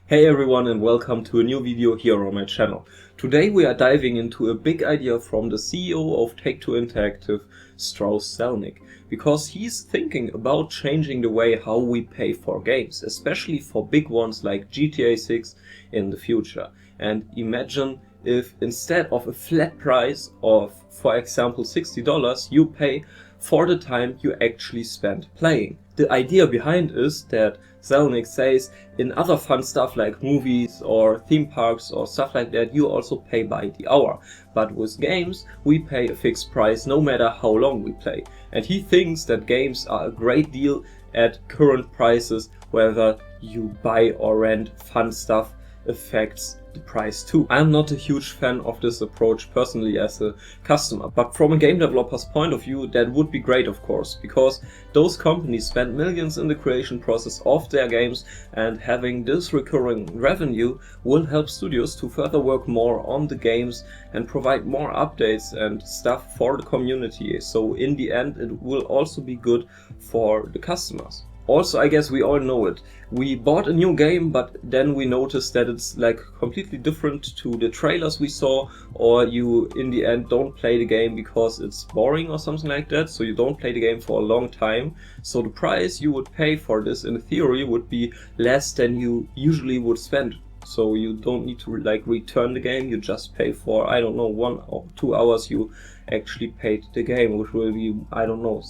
Hey everyone and welcome to a new video here on my channel. Today we are diving into a big idea from the CEO of Take-Two Interactive, Strauss Zelnick, because he's thinking about changing the way how we pay for games, especially for big ones like GTA 6 in the future. And imagine if instead of a flat price of, for example, $60, you pay for the time you actually spend playing. The idea behind is that Zelnick says in other fun stuff like movies or theme parks or stuff like that, you also pay by the hour. But with games, we pay a fixed price no matter how long we play. And he thinks that games are a great deal at current prices, whether you buy or rent fun stuff affects the price too. I'm not a huge fan of this approach personally as a customer, but from a game developer's point of view that would be great, of course, because those companies spend millions in the creation process of their games, and having this recurring revenue will help studios to further work more on the games and provide more updates and stuff for the community. So in the end it will also be good for the customers. Also, I guess we all know it. We bought a new game, but then we noticed that it's like completely different to the trailers we saw, or you in the end don't play the game because it's boring or something like that, so you don't play the game for a long time. So the price you would pay for this in theory would be less than you usually would spend. So you don't need to return the game, you just pay for, I don't know, 1 or 2 hours you actually paid the game, which will be, I don't know,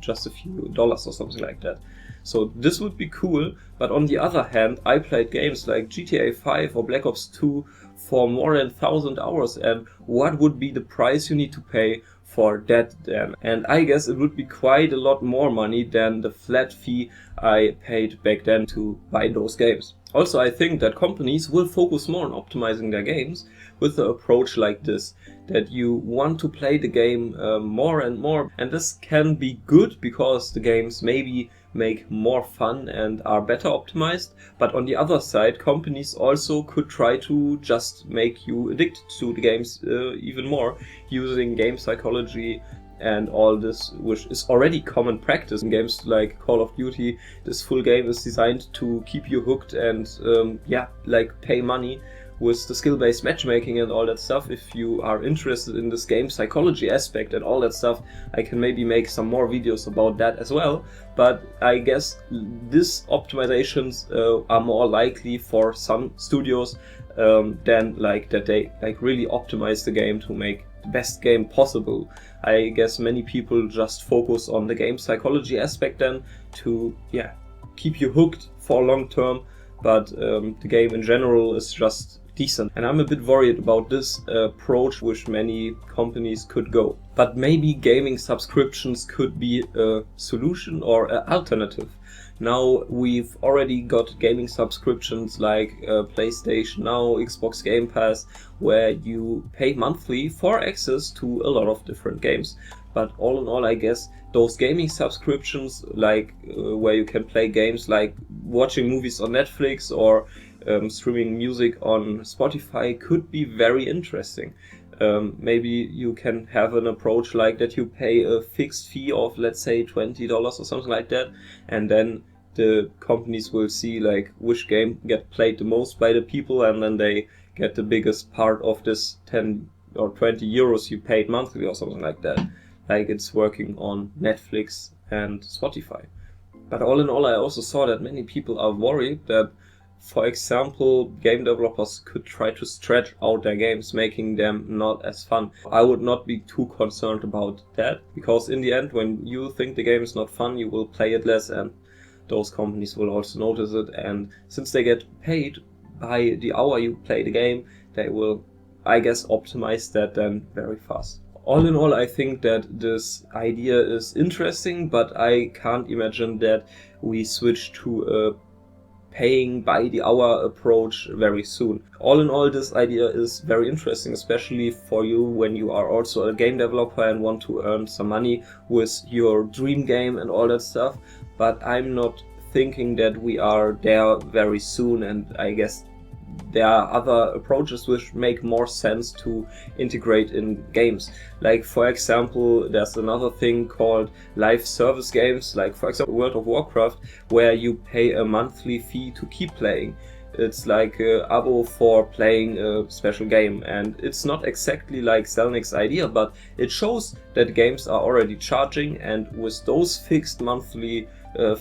just a few dollars or something like that. So this would be cool, but on the other hand, I played games like GTA 5 or Black Ops 2 for more than 1,000 hours, and what would be the price you need to pay for that then? And I guess it would be quite a lot more money than the flat fee I paid back then to buy those games. Also, I think that companies will focus more on optimizing their games with an approach like this, that you want to play the game more and more, and this can be good because the games maybe make more fun and are better optimized, but on the other side, companies also could try to just make you addicted to the games even more, using game psychology and all this, which is already common practice in games like Call of Duty. This full game is designed to keep you hooked and pay money with the skill-based matchmaking and all that stuff. If you are interested in this game psychology aspect and all that stuff, I can maybe make some more videos about that as well. But I guess these optimizations are more likely for some studios than that they really optimize the game to make the best game possible. I guess many people just focus on the game psychology aspect then to keep you hooked for long term, but the game in general is just decent. And I'm a bit worried about this approach which many companies could go. But maybe gaming subscriptions could be a solution or an alternative. Now we've already got gaming subscriptions like PlayStation Now, Xbox Game Pass, where you pay monthly for access to a lot of different games. But all in all, I guess those gaming subscriptions, where you can play games like watching movies on Netflix or streaming music on Spotify, could be very interesting. Maybe you can have an approach like that you pay a fixed fee of, let's say, $20 or something like that, and then the companies will see which game get played the most by the people, and then they get the biggest part of this 10 or 20 euros you paid monthly or something like that, like it's working on Netflix and Spotify. But all in all, I also saw that many people are worried that, for example, game developers could try to stretch out their games, making them not as fun. I would not be too concerned about that, because in the end, when you think the game is not fun, you will play it less, and those companies will also notice it. And since they get paid by the hour you play the game, they will, I guess, optimize that then very fast. All in all, I think that this idea is interesting, but I can't imagine that we switch to a paying by the hour approach very soon. All in all, this idea is very interesting, especially for you when you are also a game developer and want to earn some money with your dream game and all that stuff. But I'm not thinking that we are there very soon, and I guess there are other approaches which make more sense to integrate in games. Like, for example, there's another thing called live service games, like for example World of Warcraft, where you pay a monthly fee to keep playing. It's like a abo for playing a special game, and it's not exactly like Zelnic's idea, but it shows that games are already charging, and with those fixed monthly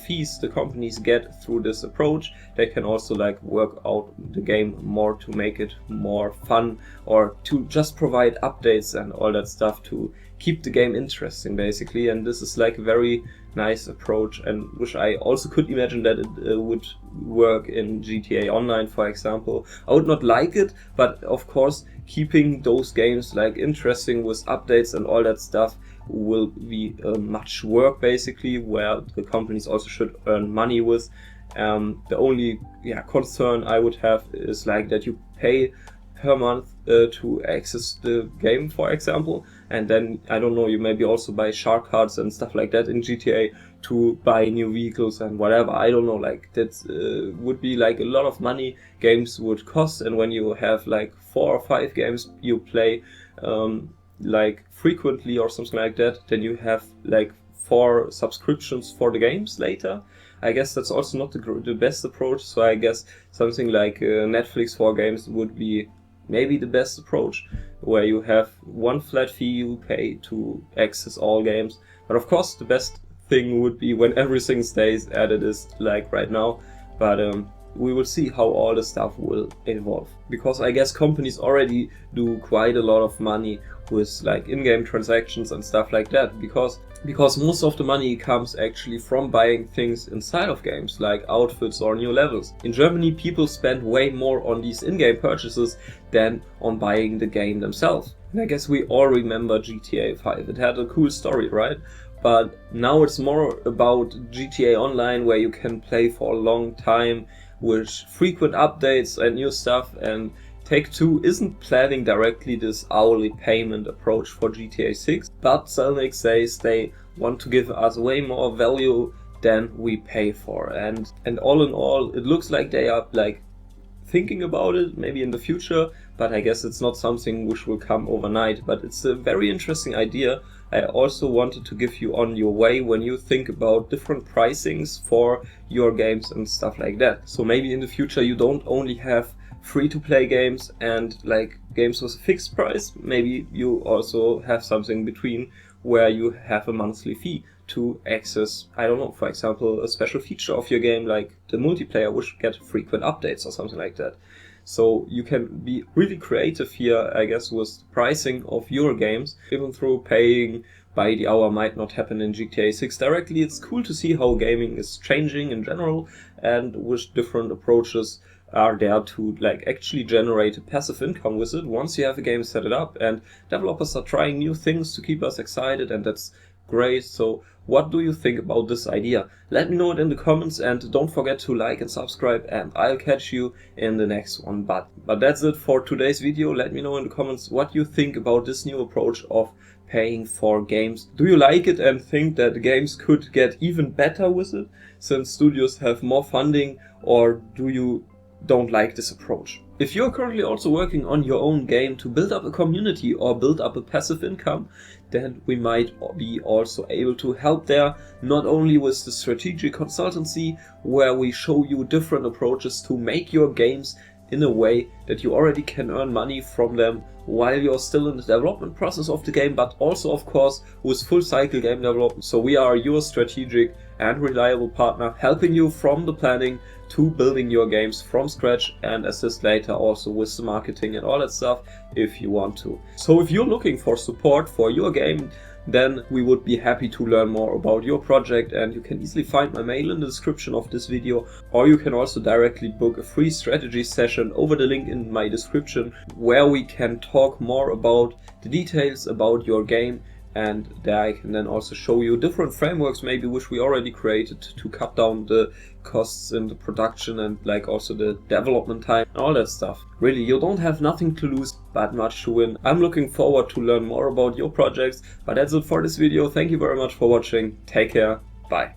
fees the companies get through this approach, they can also like work out the game more to make it more fun, or to just provide updates and all that stuff to keep the game interesting basically. And this is like a very nice approach, and which I also could imagine that it would work in GTA Online, for example. I would not like it, but of course keeping those games like interesting with updates and all that stuff will be much work basically, where the companies also should earn money with. The only concern I would have is like that you pay per month to access the game, for example, and then I don't know, you maybe also buy shark cards and stuff like that in GTA to buy new vehicles and whatever. I don't know, like that would be like a lot of money games would cost, and when you have like 4 or 5 games you play like frequently or something like that, then you have like 4 subscriptions for the games later. I guess that's also not the best approach, so I guess something like Netflix for games would be maybe the best approach, where you have one flat fee you pay to access all games. But of course the best thing would be when everything stays as it is like right now, but we will see how all the stuff will evolve, because I guess companies already do quite a lot of money with like in-game transactions and stuff like that, because most of the money comes actually from buying things inside of games, like outfits or new levels. In Germany, people spend way more on these in-game purchases than on buying the game themselves. And I guess we all remember GTA 5. It had a cool story, right? But now it's more about GTA Online, where you can play for a long time with frequent updates and new stuff, and Take-Two isn't planning directly this hourly payment approach for GTA 6, but Zelnick says they want to give us way more value than we pay for. And all in all, it looks like they are like thinking about it, maybe in the future, but I guess it's not something which will come overnight. But it's a very interesting idea. I also wanted to give you on your way when you think about different pricings for your games and stuff like that. So maybe in the future you don't only have free-to-play games and like games with a fixed price. Maybe you also have something between, where you have a monthly fee to access, I don't know, for example, a special feature of your game, like the multiplayer, which get frequent updates or something like that. So you can be really creative here, I guess, with pricing of your games, even though paying by the hour might not happen in GTA 6 directly. It's cool to see how gaming is changing in general, and with different approaches are there to like actually generate a passive income with it once you have a game set it up, and developers are trying new things to keep us excited, and that's great. So what do you think about this idea? Let me know it in the comments, and don't forget to like and subscribe, and I'll catch you in the next one. But that's it for today's video. Let me know in the comments what you think about this new approach of paying for games. Do you like it and think that games could get even better with it since studios have more funding, or do you don't like this approach? If you're currently also working on your own game to build up a community or build up a passive income, then we might be also able to help there, not only with the strategic consultancy, where we show you different approaches to make your games in a way that you already can earn money from them while you're still in the development process of the game, but also of course with full cycle game development. So we are your strategic and reliable partner, helping you from the planning to building your games from scratch, and assist later also with the marketing and all that stuff if you want to. So if you're looking for support for your game, then we would be happy to learn more about your project, and you can easily find my mail in the description of this video, or you can also directly book a free strategy session over the link in my description, where we can talk more about the details about your game, and there I can then also show you different frameworks maybe which we already created to cut down the costs in the production and like also the development time and all that stuff. Really, you don't have nothing to lose but much to win. I'm looking forward to learn more about your projects, but that's it for this video. Thank you very much for watching. Take care. Bye.